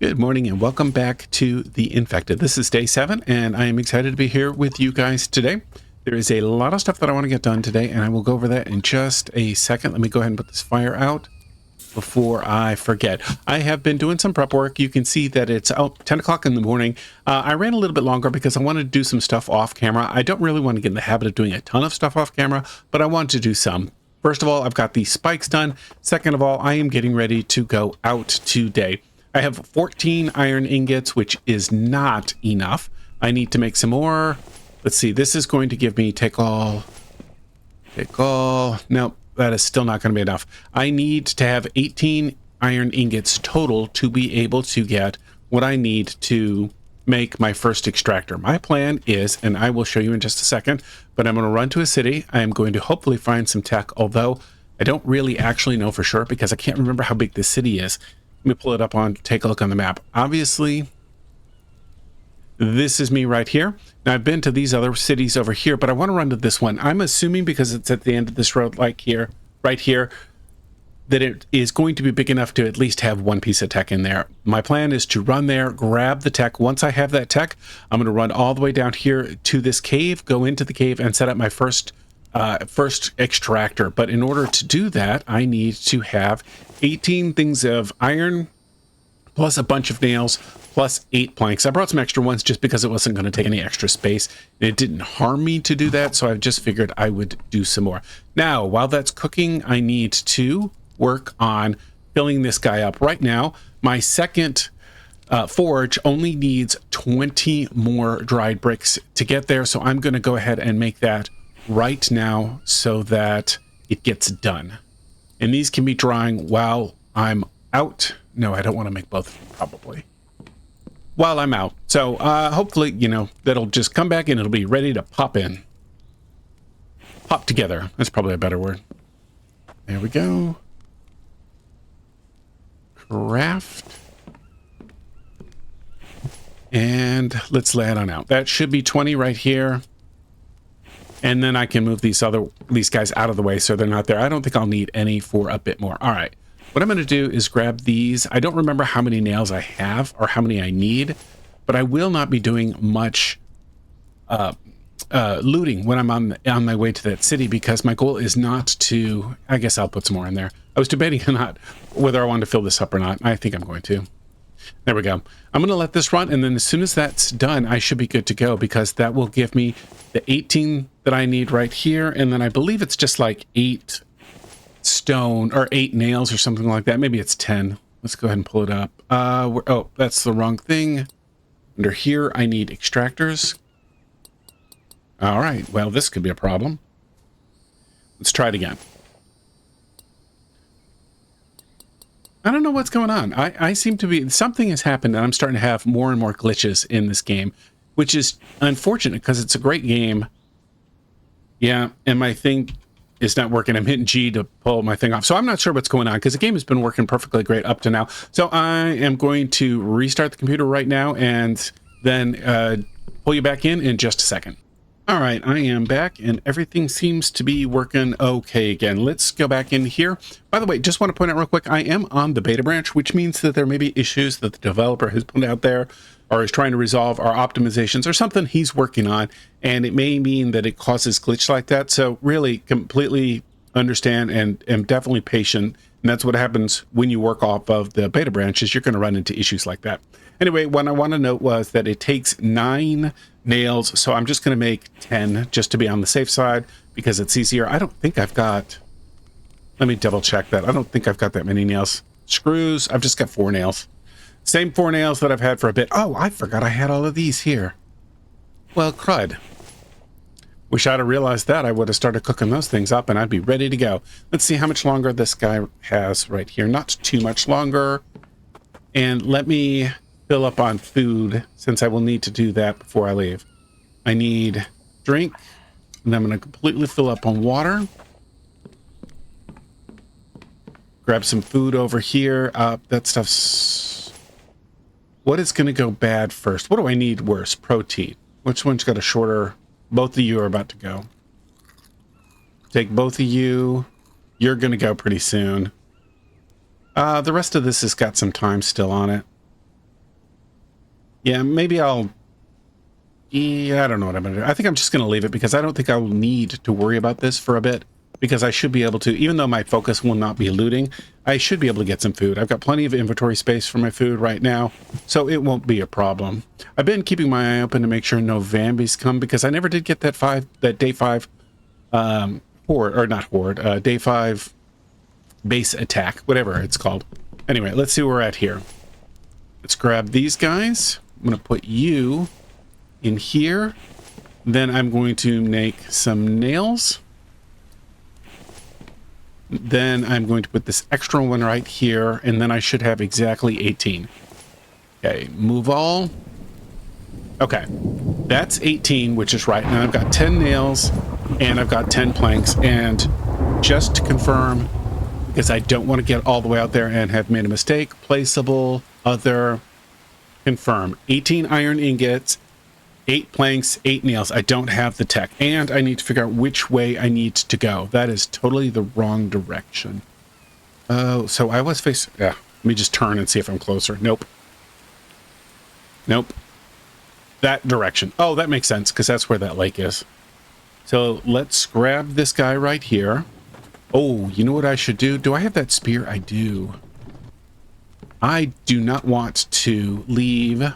Good morning and welcome back to The Infected. This is day 7 and I am excited to be here with you guys today. There is a lot of stuff that I want to get done today and I will go over that in just a second. Let me go ahead and put this fire out before I forget. I have been doing some prep work. You can see that it's 10 o'clock in the morning. I ran a little bit longer because I wanted to do some stuff off camera. I don't really want to get in the habit of doing a ton of stuff off camera, but I wanted to do some. First of all, I've got the spikes done. Second of all, I am getting ready to go out today. I have 14 iron ingots, which is not enough. I need to make some more. Let's see, this is going to give me take all. Nope, that is still not going to be enough. I need to have 18 iron ingots total to be able to get what I need to make my first extractor. My plan is, and I will show you in just a second, but I'm going to run to a city. I am going to hopefully find some tech, although I don't really actually know for sure because I can't remember how big this city is. Let me pull it up take a look on the map. Obviously, this is me right here. Now, I've been to these other cities over here, but I want to run to this one. I'm assuming because it's at the end of this road, like here, right here, that it is going to be big enough to at least have one piece of tech in there. My plan is to run there, grab the tech. Once I have that tech, I'm going to run all the way down here to this cave, go into the cave, and set up my first extractor. But in order to do that, I need to have 18 things of iron plus a bunch of nails plus 8 planks. I brought some extra ones just because it wasn't going to take any extra space. It didn't harm me to do that, so I just figured I would do some more. Now, while that's cooking, I need to work on filling this guy up. Right now, my second forge only needs 20 more dried bricks to get there, so I'm going to go ahead and make that right now so that it gets done. And these can be drying while I'm out. No, I don't want to make both of them, probably. While I'm out. So hopefully, that'll just come back and it'll be ready to pop in. Pop together. That's probably a better word. There we go. Craft. And let's lay it on out. That should be 20 right here. And then I can move these guys out of the way so they're not there. I don't think I'll need any for a bit more. All right. What I'm going to do is grab these. I don't remember how many nails I have or how many I need, but I will not be doing much looting when I'm on my way to that city because my goal is not to... I guess I'll put some more in there. I was debating on not whether I wanted to fill this up or not. I think I'm going to. There we go. I'm going to let this run, and then as soon as that's done, I should be good to go because that will give me the 18 that I need right here, and then I believe it's just like 8 stone or 8 nails or something like that. Maybe it's 10. Let's go ahead and pull it up. Oh, that's the wrong thing. Under here, I need extractors. All right. Well, this could be a problem. Let's try it again. I don't know what's going on. I seem to be... Something has happened, and I'm starting to have more and more glitches in this game, which is unfortunate because it's a great game. Yeah, and my thing is not working. I'm hitting G to pull my thing off. So I'm not sure what's going on because the game has been working perfectly great up to now. So I am going to restart the computer right now and then pull you back in just a second. All right, I am back and everything seems to be working okay again. Let's go back in here. By the way, just want to point out real quick, I am on the beta branch, which means that there may be issues that the developer has put out there or is trying to resolve, or optimizations or something he's working on, and it may mean that it causes glitch like that. So really completely understand and am definitely patient. And that's what happens when you work off of the beta branch, is you're going to run into issues like that. Anyway, what I want to note was that it takes 9 nails, so I'm just going to make 10 just to be on the safe side because it's easier. I don't think I've got... Let me double check that. I don't think I've got that many nails. Screws, I've just got 4 nails. Same 4 nails that I've had for a bit. Oh, I forgot I had all of these here. Well, crud. Wish I'd have realized that. I would have started cooking those things up and I'd be ready to go. Let's see how much longer this guy has right here. Not too much longer. And let me fill up on food since I will need to do that before I leave. I need drink, and I'm going to completely fill up on water. Grab some food over here. That stuff's... What is going to go bad first? What do I need worse? Protein. Which one's got a shorter... Both of you are about to go. Take both of you. You're going to go pretty soon. The rest of this has got some time still on it. Yeah, maybe I'll... Yeah, I don't know what I'm going to do. I think I'm just going to leave it because I don't think I'll need to worry about this for a bit. Because I should be able to, even though my focus will not be looting, I should be able to get some food. I've got plenty of inventory space for my food right now, so it won't be a problem. I've been keeping my eye open to make sure no Vambies come because I never did get that day 5 horde, or not horde, day 5 base attack, whatever it's called. Anyway, let's see where we're at here. Let's grab these guys. I'm going to put you in here. Then I'm going to make some nails. Then I'm going to put this extra one right here, and then I should have exactly 18. Okay, move all. Okay, that's 18, which is right. Now I've got 10 nails, and I've got 10 planks, and just to confirm, because I don't want to get all the way out there and have made a mistake, placeable, other, confirm. 18 iron ingots, 8 planks, 8 nails. I don't have the tech, and I need to figure out which way I need to go. That is totally the wrong direction. Oh, so I was facing... Yeah, let me just turn and see if I'm closer. Nope. Nope. That direction. Oh, that makes sense, because that's where that lake is. So let's grab this guy right here. Oh, you know what I should do? Do I have that spear? I do. I do not want to leave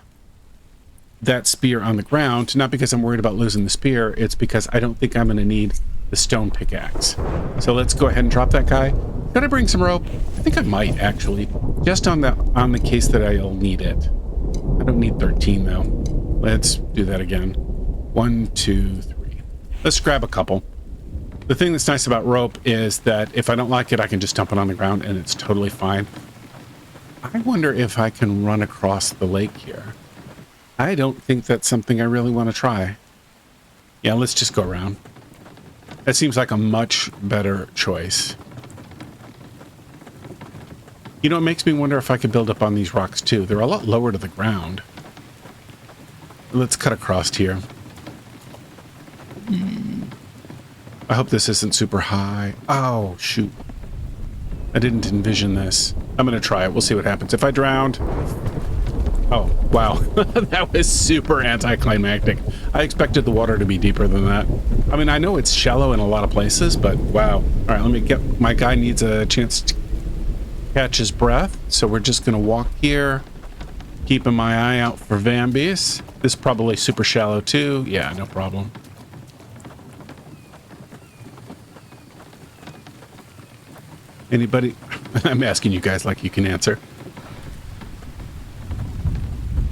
that spear on the ground, not because I'm worried about losing the spear, it's because I don't think I'm going to need the stone pickaxe. So let's go ahead and drop that guy. Gotta bring some rope. I think I might actually, just on the case that I'll need it. I don't need 13 though. Let's do that again. 1, 2, 3. Let's grab a couple. The thing that's nice about rope is that if I don't like it, I can just dump it on the ground and it's totally fine. I wonder if I can run across the lake here. I don't think that's something I really want to try. Yeah, let's just go around. That seems like a much better choice. You know, it makes me wonder if I could build up on these rocks too. They're a lot lower to the ground. Let's cut across here. I hope this isn't super high. Oh, shoot. I didn't envision this. I'm going to try it. We'll see what happens. If I drowned... Oh, wow. That was super anticlimactic. I expected the water to be deeper than that. I mean, I know it's shallow in a lot of places, but wow. All right, let me get... My guy needs a chance to catch his breath, so we're just going to walk here, keeping my eye out for Vambies. This is probably super shallow too. Yeah, no problem. Anybody? I'm asking you guys like you can answer.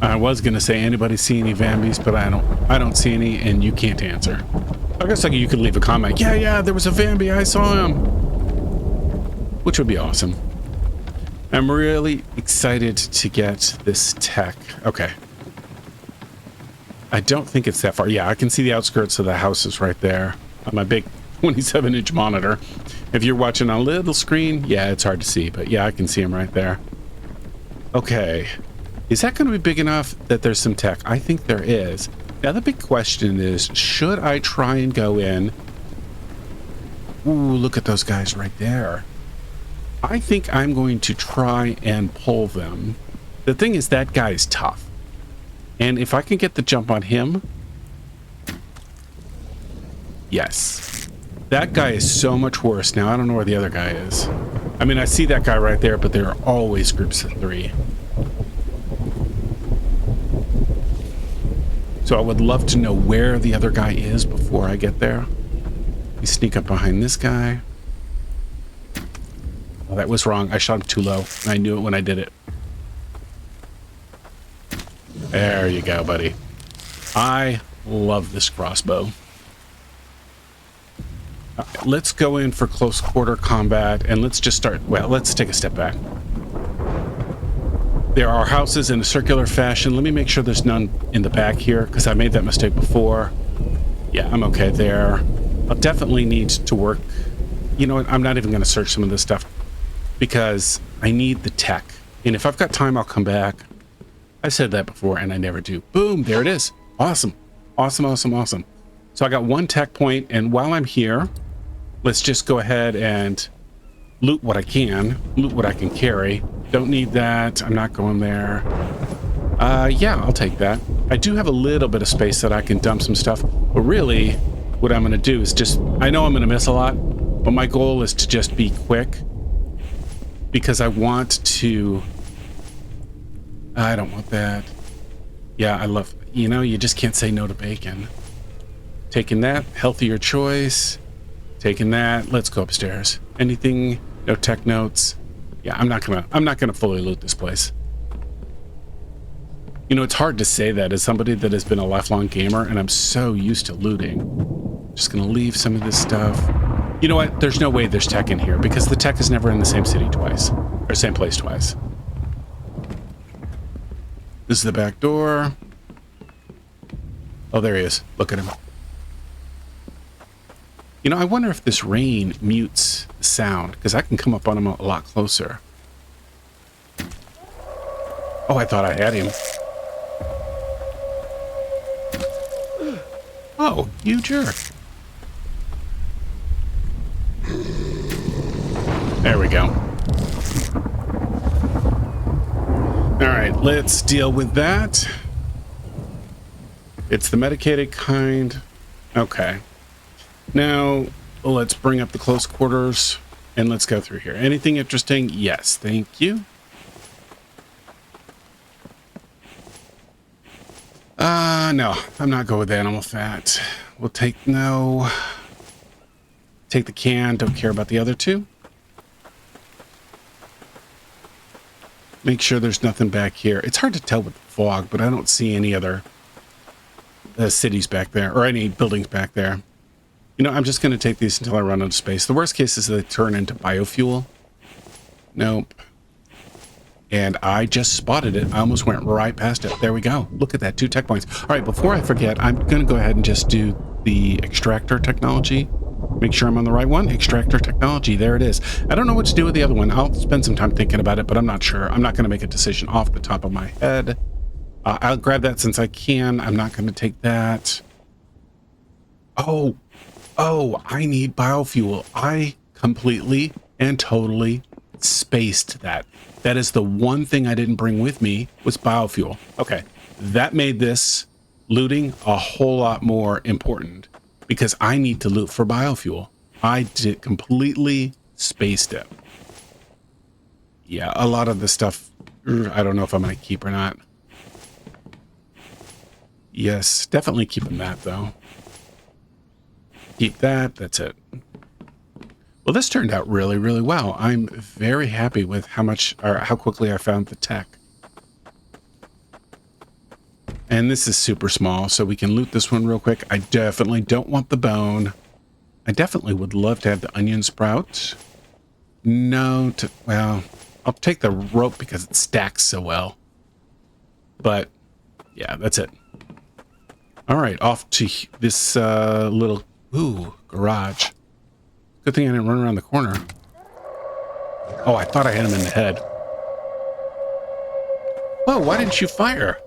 I was gonna say anybody see any Vambies, but I don't see any, and you can't answer. I guess like you could leave a comment. Yeah, there was a Vambi, I saw him. Which would be awesome. I'm really excited to get this tech. Okay. I don't think it's that far. Yeah, I can see the outskirts of the houses right there on my big 27-inch monitor. If you're watching on a little screen, yeah, it's hard to see, but yeah, I can see them right there. Okay. Is that going to be big enough that there's some tech? I think there is. Now, the big question is, should I try and go in? Ooh, look at those guys right there. I think I'm going to try and pull them. The thing is, that guy is tough. And if I can get the jump on him... Yes. That guy is so much worse. Now, I don't know where the other guy is. I mean, I see that guy right there, but there are always groups of 3. So I would love to know where the other guy is before I get there. You sneak up behind this guy. Oh, that was wrong. I shot him too low. I knew it when I did it. There you go, buddy. I love this crossbow. Let's go in for close quarter combat, and let's just start... Well, let's take a step back. There are houses in a circular fashion. Let me make sure there's none in the back here, because I made that mistake before. Yeah, I'm okay there. I'll definitely need to work... You know what? I'm not even going to search some of this stuff, because I need the tech. And if I've got time, I'll come back. I've said that before, and I never do. Boom! There it is. Awesome. Awesome, awesome, awesome. So I got 1 tech point, and while I'm here, let's just go ahead and loot what I can. Loot what I can carry. Don't need that. I'm not going there. Yeah, I'll take that. I do have a little bit of space that I can dump some stuff, but really what I'm going to do is just, I know I'm going to miss a lot, but my goal is to just be quick because I want to, I don't want that. Yeah, I love, you know, you just can't say no to bacon. Taking that, healthier choice. Taking that, let's go upstairs. Anything, no tech notes. Yeah, I'm not gonna fully loot this place. You know, it's hard to say that as somebody that has been a lifelong gamer, and I'm so used to looting. Just gonna leave some of this stuff. You know what? There's no way there's tech in here because the tech is never in the same city twice, or same place twice. This is the back door. Oh, there he is. Look at him. You know, I wonder if this rain mutes the sound, because I can come up on him a lot closer. Oh, I thought I had him. Oh, you jerk. There we go. All right, let's deal with that. It's the medicated kind. Okay. Now, let's bring up the close quarters and let's go through here. Anything interesting? Yes, thank you. No, I'm not going with animal fat. We'll take no. Take the can, don't care about the other two. Make sure there's nothing back here. It's hard to tell with the fog, but I don't see any other cities back there or any buildings back there. You know, I'm just going to take these until I run out of space. The worst case is they turn into biofuel. Nope. And I just spotted it. I almost went right past it. There we go. Look at that. 2 tech points. All right, before I forget, I'm going to go ahead and just do the extractor technology. Make sure I'm on the right one. Extractor technology. There it is. I don't know what to do with the other one. I'll spend some time thinking about it, but I'm not sure. I'm not going to make a decision off the top of my head. I'll grab that since I can. I'm not going to take that. Oh, I need biofuel. I completely and totally spaced that. That is the one thing I didn't bring with me was biofuel. Okay, that made this looting a whole lot more important because I need to loot for biofuel. I did completely spaced it. Yeah, a lot of the stuff, I don't know if I'm going to keep or not. Yes, definitely keeping that though. Keep that. That's it. Well, this turned out really, really well. I'm very happy with how much or how quickly I found the tech. And this is super small, so we can loot this one real quick. I definitely don't want the bone. I definitely would love to have the onion sprout. No, well, I'll take the rope because it stacks so well. But yeah, that's it. All right, off to this little garage. Good thing I didn't run around the corner. Oh, I thought I hit him in the head. Whoa, why didn't you fire?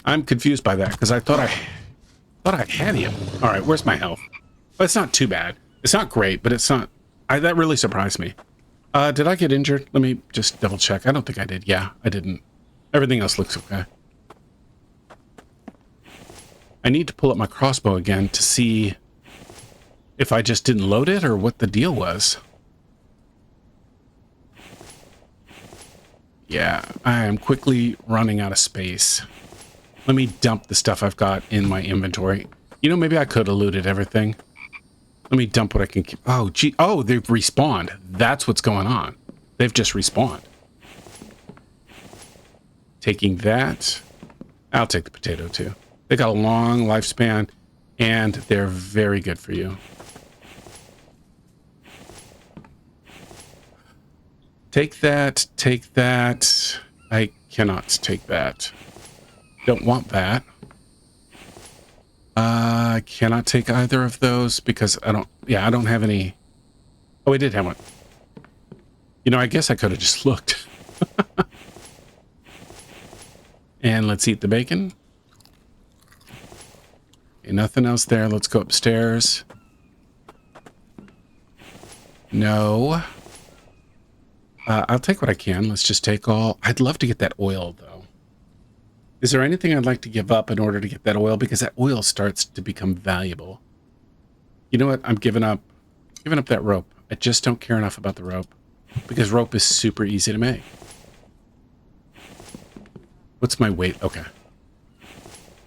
I'm confused by that because I thought I had him. All right, where's my health? Well, it's not too bad. It's not great, but it's not. That really surprised me. Did I get injured? Let me just double check. I don't think I did. Yeah, I didn't. Everything else looks okay. I need to pull up my crossbow again to see if I just didn't load it or what the deal was. Yeah, I am quickly running out of space. Let me dump the stuff I've got in my inventory. You know, maybe I could have looted everything. Let me dump what I can keep. Oh, gee. Oh, they've respawned. That's what's going on. They've just respawned. Taking that. I'll take the potato too. They got a long lifespan and they're very good for you. Take that. Take that. I cannot take that. Don't want that. I cannot take either of those because I don't have any. Oh, I did have one. You know, I guess I could have just looked. And let's eat the bacon. Okay, nothing else there. Let's go upstairs. No. I'll take what I can. Let's just take all. I'd love to get that oil, though. Is there anything I'd like to give up in order to get that oil? Because that oil starts to become valuable. You know what? I'm giving up that rope. I just don't care enough about the rope. Because rope is super easy to make. What's my weight? Okay.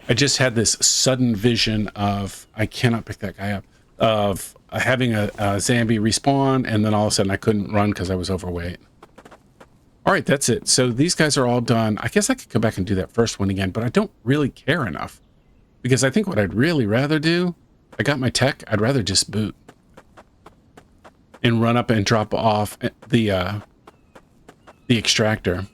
I just had this sudden vision of, I cannot pick that guy up, of having a zombie respawn, and then all of a sudden I couldn't run because I was overweight. All right, that's it. So these guys are all done. I guess I could go back and do that first one again, but I don't really care enough. Because I think what I'd really rather do, I got my tech, I'd rather just boot. And run up and drop off the extractor.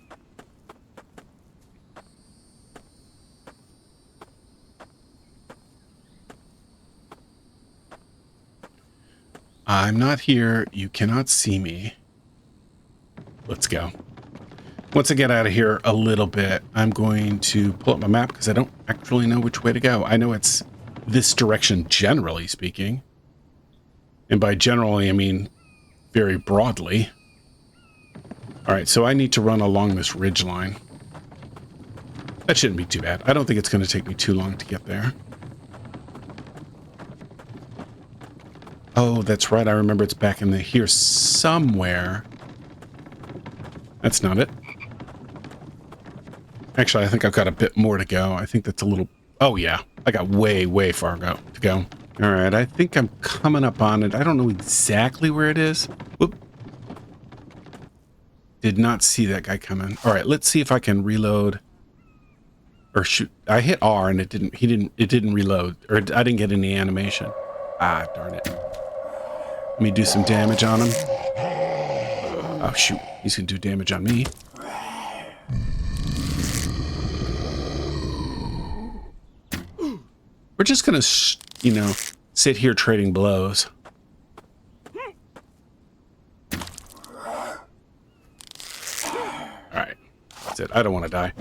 I'm not here. You cannot see me. Let's go. Once I get out of here a little bit, I'm going to pull up my map because I don't actually know which way to go. I know it's this direction, generally speaking. And by generally, I mean very broadly. All right, so I need to run along this ridge line. That shouldn't be too bad. I don't think it's going to take me too long to get there. Oh, that's right. I remember it's back in here somewhere. That's not it. Actually, I think I've got a bit more to go. I think that's a little... Oh, yeah. I got way, way far to go. All right, I think I'm coming up on it. I don't know exactly where it is. Whoop. Did not see that guy coming. All right, let's see if I can reload. Or shoot. I hit R and it didn't reload. Or I didn't get any animation. Ah, darn it. Let me do some damage on him. Oh, shoot. He's going to do damage on me. We're just going to, you know, sit here trading blows. Alright. That's it. I don't want to die.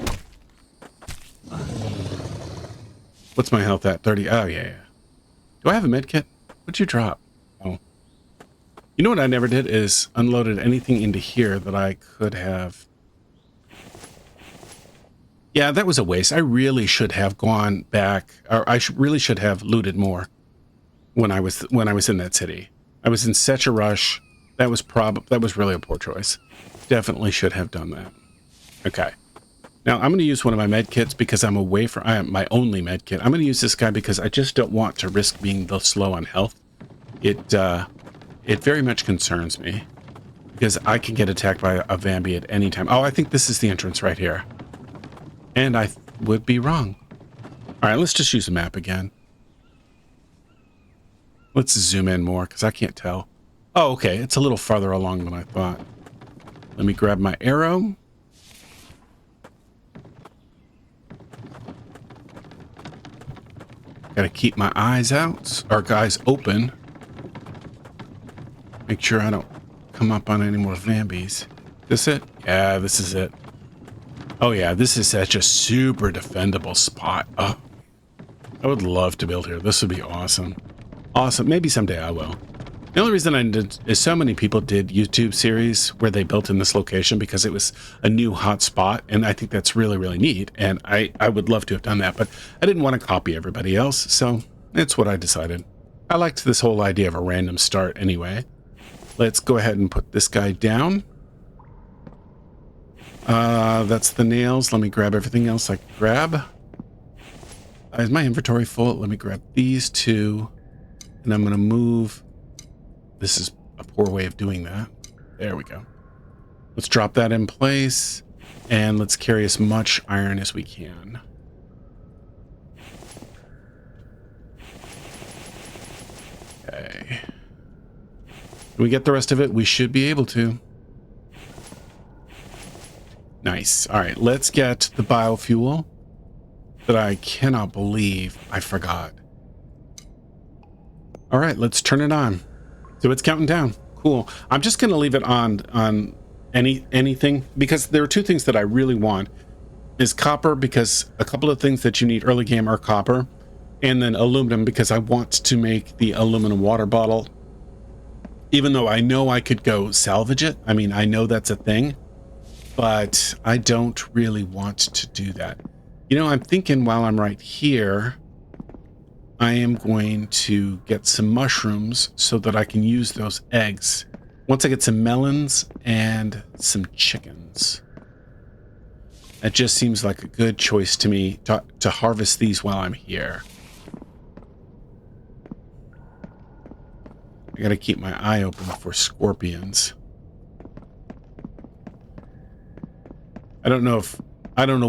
What's my health at? 30. Oh, yeah. Do I have a med kit? What'd you drop? Oh. You know what I never did is unloaded anything into here that I could have. Yeah, that was a waste. I really should have gone back, or really should have looted more when I was in that city. I was in such a rush. That was really a poor choice. Definitely should have done that. Okay. Now I'm going to use one of my med kits because I'm away from my only med kit. I'm going to use this guy because I just don't want to risk being slow on health. It very much concerns me because I can get attacked by a Vambi at any time. Oh, I think this is the entrance right here. And I would be wrong. All right, let's just use the map again. Let's zoom in more because I can't tell. Oh, okay. It's a little farther along than I thought. Let me grab my arrow. Gotta keep my eyes open. Make sure I don't come up on any more Vambies. This it? Yeah, this is it. Oh yeah, this is such a super defendable spot. Oh, I would love to build here. This would be awesome. Awesome. Maybe someday I will. The only reason I did is so many people did YouTube series where they built in this location because it was a new hot spot, and I think that's really, really neat. And I would love to have done that, but I didn't want to copy everybody else, so it's what I decided. I liked this whole idea of a random start anyway. Let's go ahead and put this guy down. That's the nails. Let me grab everything else I can grab. Is my inventory full? Let me grab these two, and I'm going to move. This is a poor way of doing that. There we go. Let's drop that in place, and let's carry as much iron as we can. Okay. Can we get the rest of it? We should be able to. Nice. All right, let's get the biofuel that I cannot believe I forgot. All right, let's turn it on. So it's counting down. Cool. I'm just going to leave it on anything because there are two things that I really want. Is copper, because a couple of things that you need early game are copper, and then aluminum because I want to make the aluminum water bottle even though I know I could go salvage it. I mean, I know that's a thing, but I don't really want to do that. You know, I'm thinking while I'm right here, I am going to get some mushrooms so that I can use those eggs once I get some melons and some chickens. That just seems like a good choice to me to harvest these while I'm here. I gotta keep my eye open for scorpions. I don't know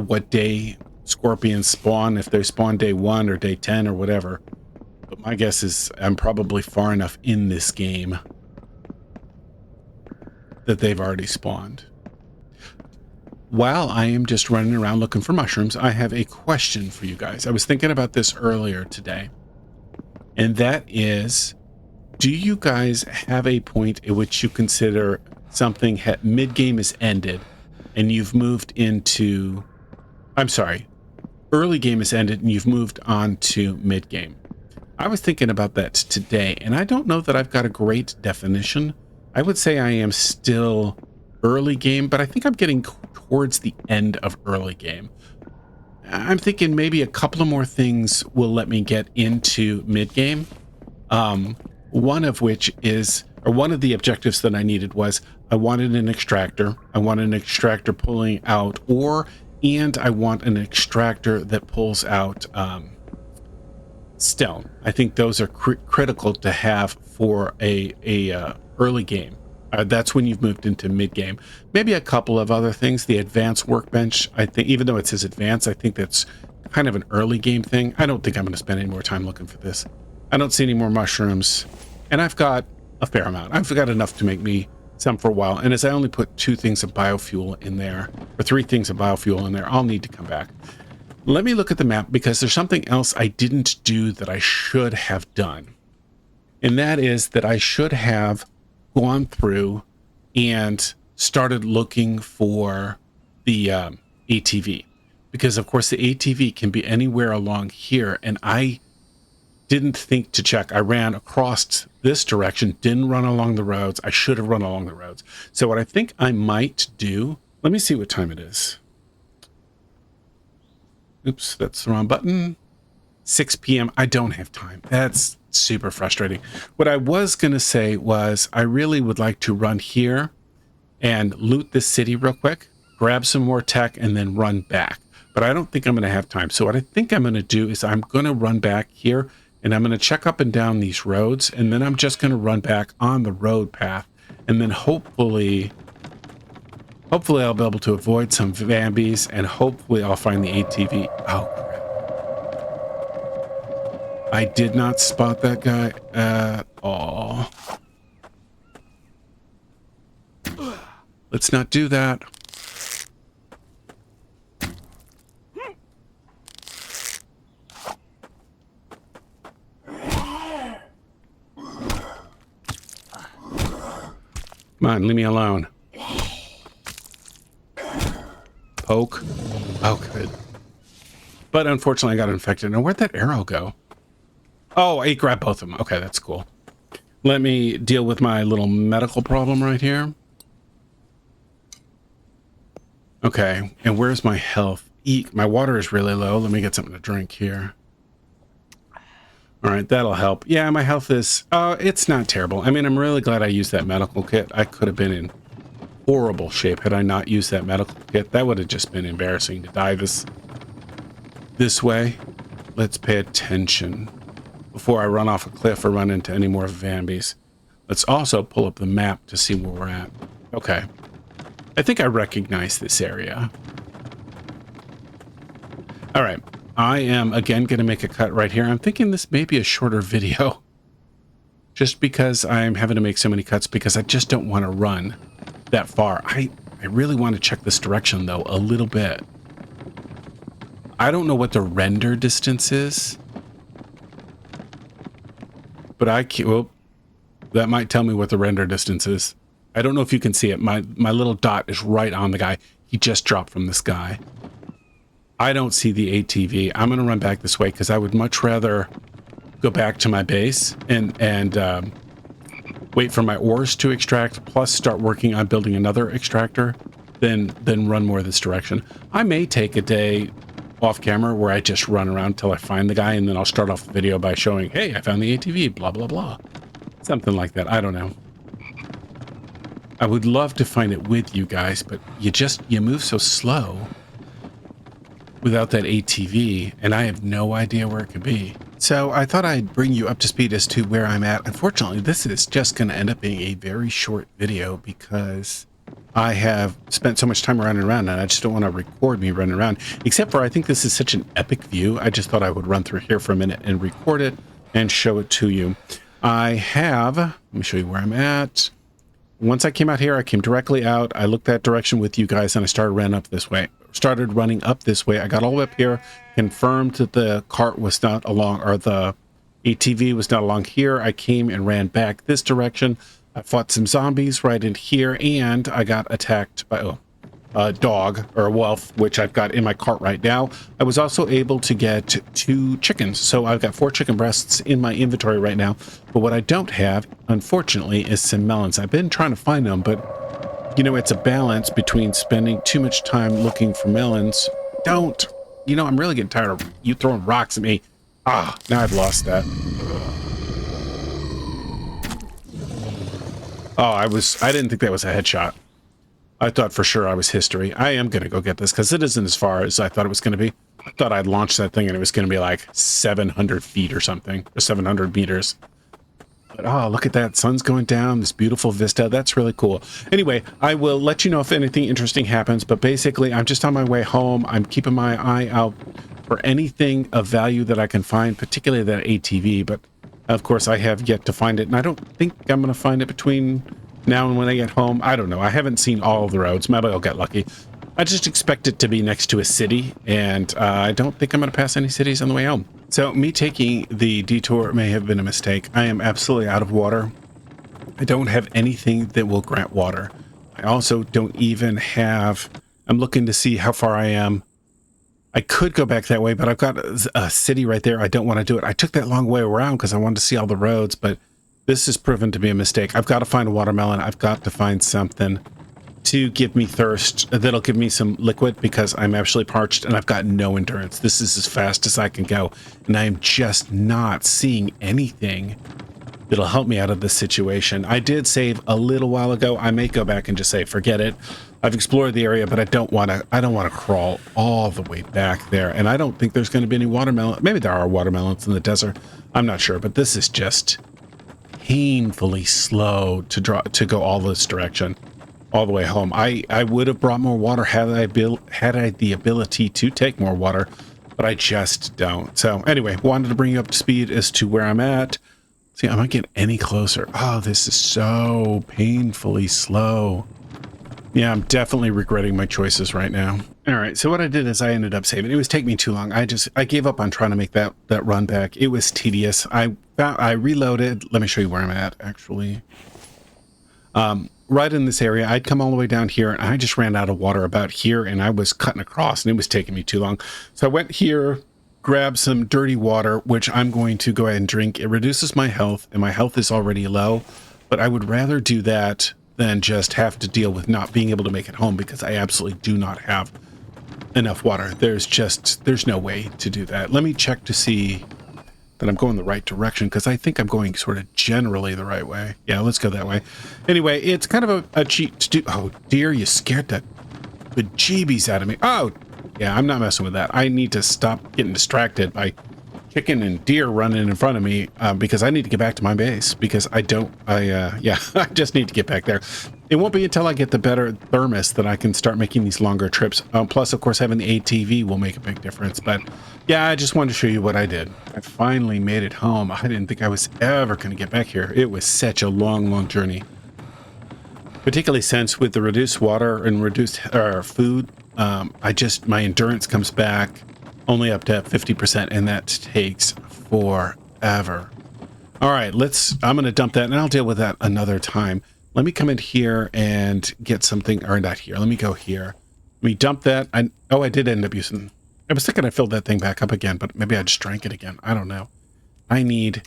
what day scorpions spawn, if they spawn day 1 or day 10 or whatever. But my guess is I'm probably far enough in this game that they've already spawned. While I am just running around looking for mushrooms, I have a question for you guys. I was thinking about this earlier today, and that is, do you guys have a point at which you consider something mid-game is ended and you've moved into, I'm sorry, early game is ended and you've moved on to mid-game? I was thinking about that today, and I don't know that I've got a great definition. I would say I am still early game, but I think I'm getting towards the end of early game. I'm thinking maybe a couple of more things will let me get into mid-game. One of which is, or one of the objectives that I needed was, I wanted an extractor. I want an extractor pulling out ore, and I want an extractor that pulls out stone. I think those are critical to have for a early game. That's when you've moved into mid game. Maybe a couple of other things. The advanced workbench, I think, even though it says advanced, I think that's kind of an early game thing. I don't think I'm going to spend any more time looking for this. I don't see any more mushrooms, and I've got a fair amount. I've got enough to make me some for a while. And as I only put 2 things of biofuel in there, or 3 things of biofuel in there, I'll need to come back. Let me look at the map, because there's something else I didn't do that I should have done. And that is that I should have gone through and started looking for the ATV. Because, of course, the ATV can be anywhere along here, and I didn't think to check. I ran across this direction, didn't run along the roads. I should have run along the roads. So what I think I might do, let me see what time it is. Oops, that's the wrong button. 6 p.m. I don't have time. That's super frustrating. What I was going to say was I really would like to run here and loot this city real quick, grab some more tech, and then run back. But I don't think I'm going to have time. So what I think I'm going to do is I'm going to run back here, and I'm going to check up and down these roads, and then I'm just going to run back on the road path, and then hopefully I'll be able to avoid some Vambies, and hopefully I'll find the ATV. Oh, crap. I did not spot that guy at all. Let's not do that. Come on, leave me alone. Poke. Oh, good. But unfortunately, I got infected. Now, where'd that arrow go? Oh, I grabbed both of them. Okay, that's cool. Let me deal with my little medical problem right here. Okay, and where's my health? Eek, my water is really low. Let me get something to drink here. All right, that'll help. Yeah, my health is, it's not terrible. I mean, I'm really glad I used that medical kit. I could have been in horrible shape had I not used that medical kit. That would have just been embarrassing to die this way. Let's pay attention before I run off a cliff or run into any more Vambies. Let's also pull up the map to see where we're at. Okay. I think I recognize this area. All right. I am, again, going to make a cut right here. I'm thinking this may be a shorter video. Just because I'm having to make so many cuts, because I just don't want to run that far. I really want to check this direction, though, a little bit. I don't know what the render distance is. But well, that might tell me what the render distance is. I don't know if you can see it. My little dot is right on the guy. He just dropped from the sky. I don't see the ATV. I'm going to run back this way because I would much rather go back to my base and wait for my ores to extract, plus start working on building another extractor, then run more this direction. I may take a day off camera where I just run around till I find the guy, and then I'll start off the video by showing, hey, I found the ATV, blah, blah, blah. Something like that. I don't know. I would love to find it with you guys, but you move so slow without that ATV, and I have no idea where it could be. So I thought I'd bring you up to speed as to where I'm at. Unfortunately, this is just going to end up being a very short video because I have spent so much time running around, and I just don't want to record me running around. Except for I think this is such an epic view. I just thought I would run through here for a minute and record it and show it to you. Let me show you where I'm at. Once I came out here, I came directly out. I looked that direction with you guys, and I started running up this way. I got all the way up here, confirmed that the cart was not along, or the ATV was not along here. I came and ran back this direction. I fought some zombies right in here, and I got attacked by a dog, or a wolf, which I've got in my cart right now. I was also able to get 2 chickens, so I've got 4 chicken breasts in my inventory right now. But what I don't have, unfortunately, is some melons. I've been trying to find them, but you know, it's a balance between spending too much time looking for melons. I'm really getting tired of you throwing rocks at me. Now I've lost that. I didn't think that was a headshot. I thought for sure I was history. I am going to go get this because it isn't as far as I thought it was going to be. I thought I'd launch that thing and it was going to be like 700 feet or something, or 700 meters. But look at that. Sun's going down, this beautiful vista. That's really cool. Anyway, I will let you know if anything interesting happens, but basically I'm just on my way home. I'm keeping my eye out for anything of value that I can find, particularly that ATV, but of course I have yet to find it, and I don't think I'm going to find it between now and when I get home. I don't know. I haven't seen all of the roads. Maybe I'll get lucky. I just expect it to be next to a city, and I don't think I'm going to pass any cities on the way home. So me taking the detour may have been a mistake. I am absolutely out of water. I don't have anything that will grant water. I also don't even have... I'm looking to see how far I am. I could go back that way, but I've got a city right there. I don't want to do it. I took that long way around because I wanted to see all the roads, but this has proven to be a mistake. I've got to find a watermelon. I've got to find something to give me thirst, that'll give me some liquid, because I'm actually parched and I've got no endurance. This is as fast as I can go, and I'm just not seeing anything that'll help me out of this situation. I did save a little while ago. I may go back and just say, forget it. I've explored the area, but I don't want to crawl all the way back there, and I don't think there's going to be any watermelon. Maybe there are watermelons in the desert. I'm not sure, but this is just painfully slow to go all this direction. All the way home. I would have brought more water had I the ability to take more water, but I just don't. So anyway, wanted to bring you up to speed as to where I'm at. See, I'm not getting any closer. Oh, this is so painfully slow. Yeah, I'm definitely regretting my choices right now. All right, so what I did is I ended up saving. It was taking me too long. I gave up on trying to make that run back. It was tedious. I reloaded. Let me show you where I'm at, actually. Right in this area. I'd come all the way down here, and I just ran out of water about here, and I was cutting across, and it was taking me too long. So I went here, grabbed some dirty water, which I'm going to go ahead and drink. It reduces my health, and my health is already low, but I would rather do that than just have to deal with not being able to make it home, because I absolutely do not have enough water. There's no way to do that. Let me check to see that I'm going the right direction, because I think I'm going sort of generally the right way. Yeah, let's go that way. Anyway, it's kind of a cheat to do. Oh dear, you scared the bejeebies out of me. Oh yeah, I'm not messing with that. I need to stop getting distracted by chicken and deer running in front of me, because I need to get back to my base, because I just need to get back there. It won't be until I get the better thermos that I can start making these longer trips. Plus, of course, having the ATV will make a big difference. But yeah, I just wanted to show you what I did. I finally made it home. I didn't think I was ever going to get back here. It was such a long, long journey. Particularly since with the reduced water and reduced food, my endurance comes back only up to 50%, and that takes forever. All right, I'm going to dump that, and I'll deal with that another time. Let me come in here and get something, or not here. Let me go here. Let me dump that. I did end up using... I was thinking I filled that thing back up again, but maybe I just drank it again. I don't know. I need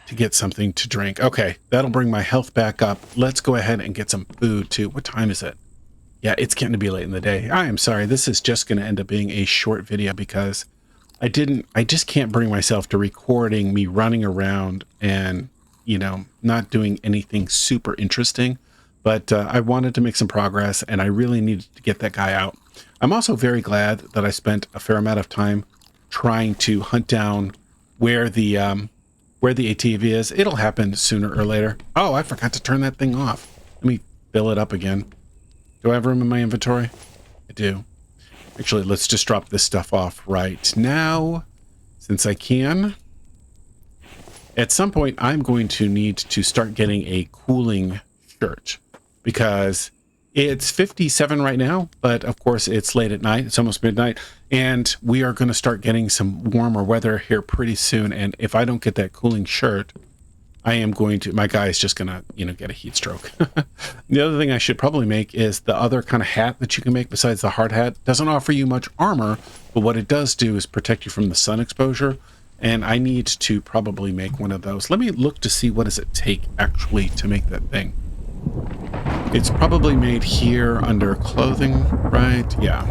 to get something to drink. Okay, that'll bring my health back up. Let's go ahead and get some food too. What time is it? Yeah, it's getting to be late in the day. I am sorry. This is just going to end up being a short video because I just can't bring myself to recording me running around and, you know, not doing anything super interesting. But I wanted to make some progress and I really needed to get that guy out. I'm also very glad that I spent a fair amount of time trying to hunt down where the ATV is. It'll happen sooner or later. Oh, I forgot to turn that thing off. Let me fill it up again. Do I have room in my inventory? I do. Actually, let's just drop this stuff off right now, since I can. At some point, I'm going to need to start getting a cooling shirt, because it's 57 right now, but of course it's late at night. It's almost midnight, and we are going to start getting some warmer weather here pretty soon. And if I don't get that cooling shirt, I am going to, my guy is just going to, you know, get a heat stroke. The other thing I should probably make is the other kind of hat that you can make besides the hard hat. Doesn't offer you much armor, but what it does do is protect you from the sun exposure. And I need to probably make one of those. Let me look to see what does it take actually to make that thing. It's probably made here under clothing, right? Yeah.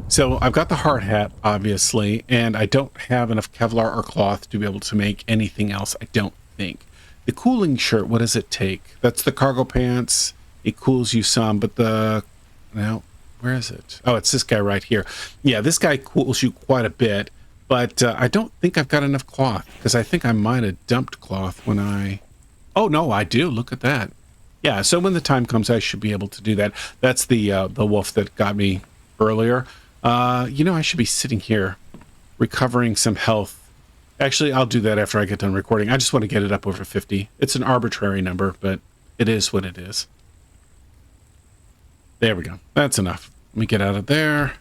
So I've got the hard hat, obviously, and I don't have enough Kevlar or cloth to be able to make anything else, I don't think. The cooling shirt, what does it take? That's the cargo pants. It cools you some, but the... Now, where is it? Oh, it's this guy right here. Yeah, this guy cools you quite a bit, but I don't think I've got enough cloth, because I think I might have dumped cloth when I... Oh, no, I do. Look at that. Yeah, so when the time comes, I should be able to do that. That's the wolf that got me earlier. You know, I should be sitting here recovering some health. Actually, I'll do that after I get done recording. I just want to get it up over 50. It's an arbitrary number, but it is what it is. There we go. That's enough. Let me get out of there.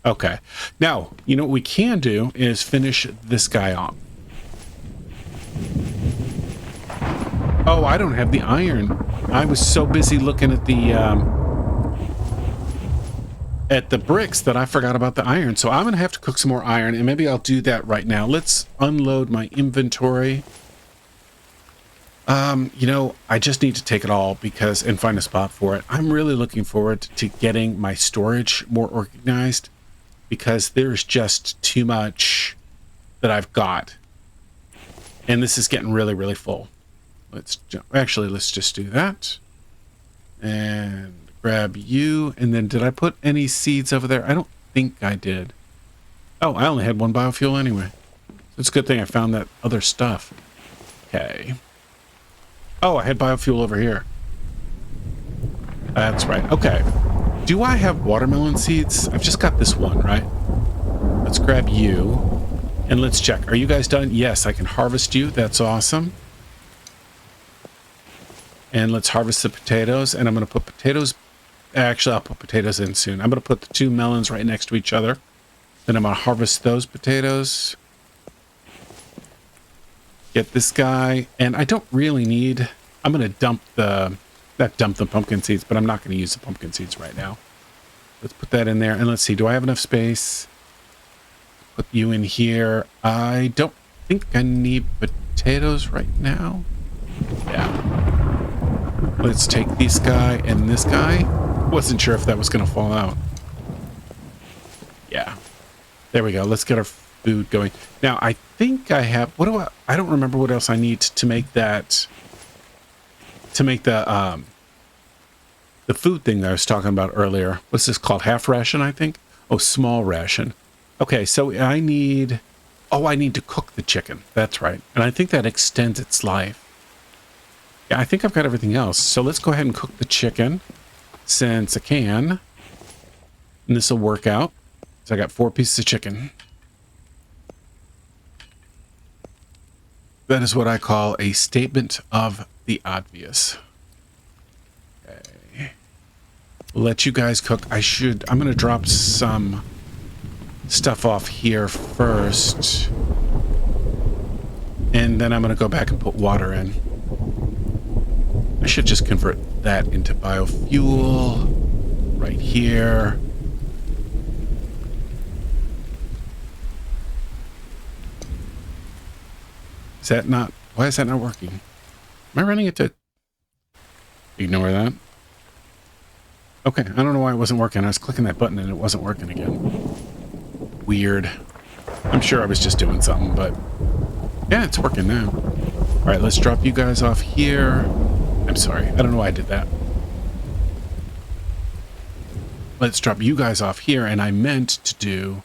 Okay. Now, you know what we can do is finish this guy off. Oh, I don't have the iron. I was so busy looking at the bricks that I forgot about the iron. So I'm going to have to cook some more iron, and maybe I'll do that right now. Let's unload my inventory. You know, I just need to take it all and find a spot for it. I'm really looking forward to getting my storage more organized, because there's just too much that I've got. And this is getting really, really full. Let's just do that. And grab you. And then did I put any seeds over there? I don't think I did. Oh, I only had one biofuel anyway. It's a good thing I found that other stuff. Okay. Oh, I had biofuel over here. That's right. Okay. Do I have watermelon seeds? I've just got this one, right? Let's grab you. And let's check. Are you guys done? Yes, I can harvest you. That's awesome. And let's harvest the potatoes. And I'm going to put potatoes... Actually, I'll put potatoes in soon. I'm going to put the two melons right next to each other. Then I'm going to harvest those potatoes. Get this guy. And I don't really need... I'm going to dump the... Not dump the pumpkin seeds, but I'm not going to use the pumpkin seeds right now. Let's put that in there. And let's see. Do I have enough space? Put you in here. I don't think I need potatoes right now. Yeah. Let's take this guy and this guy. Wasn't sure if that was going to fall out. Yeah. There we go. Let's get our food going. Now, I think I have... I don't remember what else I need to make that... To make the food thing that I was talking about earlier. What's this called? Half ration, I think? Oh, small ration. Okay, so I need... Oh, I need to cook the chicken. That's right. And I think that extends its life. Yeah, I think I've got everything else. So let's go ahead and cook the chicken, since I can. And this will work out. So I got 4 pieces of chicken. That is what I call a statement of the obvious. Okay. Let you guys cook. I'm going to drop some stuff off here first. And then I'm going to go back and put water in. I should just convert that into biofuel right here. Is that not, why is that not working? Am I running it to ignore that? Okay, I don't know why it wasn't working. I was clicking that button and it wasn't working again. Weird. I'm sure I was just doing something, but yeah, it's working now. All right, let's drop you guys off here. I'm sorry. I don't know why I did that. Let's drop you guys off here, and I meant to do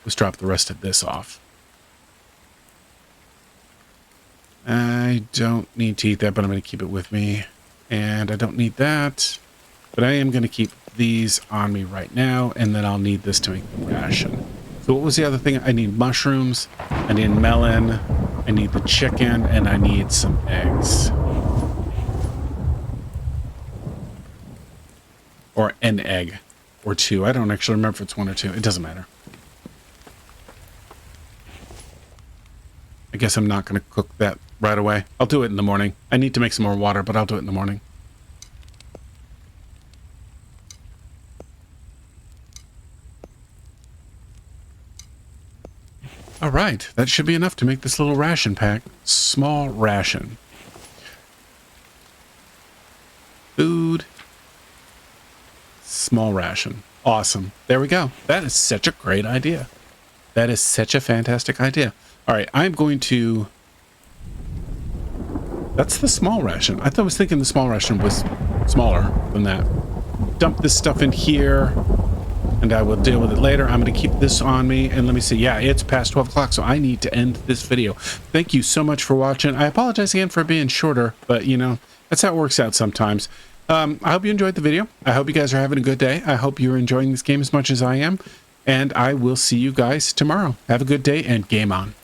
was drop the rest of this off. I don't need to eat that, but I'm going to keep it with me. And I don't need that, but I am going to keep these on me right now, and then I'll need this to make the ration. So what was the other thing? I need mushrooms, I need melon, I need the chicken, and I need some eggs. Or an egg. Or two. I don't actually remember if it's one or two. It doesn't matter. I guess I'm not going to cook that right away. I'll do it in the morning. I need to make some more water, but I'll do it in the morning. All right. That should be enough to make this little ration pack. Small ration. Food. Small ration. Awesome. There we go. That is such a great idea. That is such a fantastic idea. All right, I'm going to... That's the small ration. I was thinking the small ration was smaller than that. Dump this stuff in here, and I will deal with it later. I'm going to keep this on me, and let me see. Yeah, it's past 12 o'clock, so I need to end this video. Thank you so much for watching. I apologize again for being shorter, but, you know, that's how it works out sometimes. I hope you enjoyed the video. I hope you guys are having a good day. I hope you're enjoying this game as much as I am. And I will see you guys tomorrow. Have a good day and game on.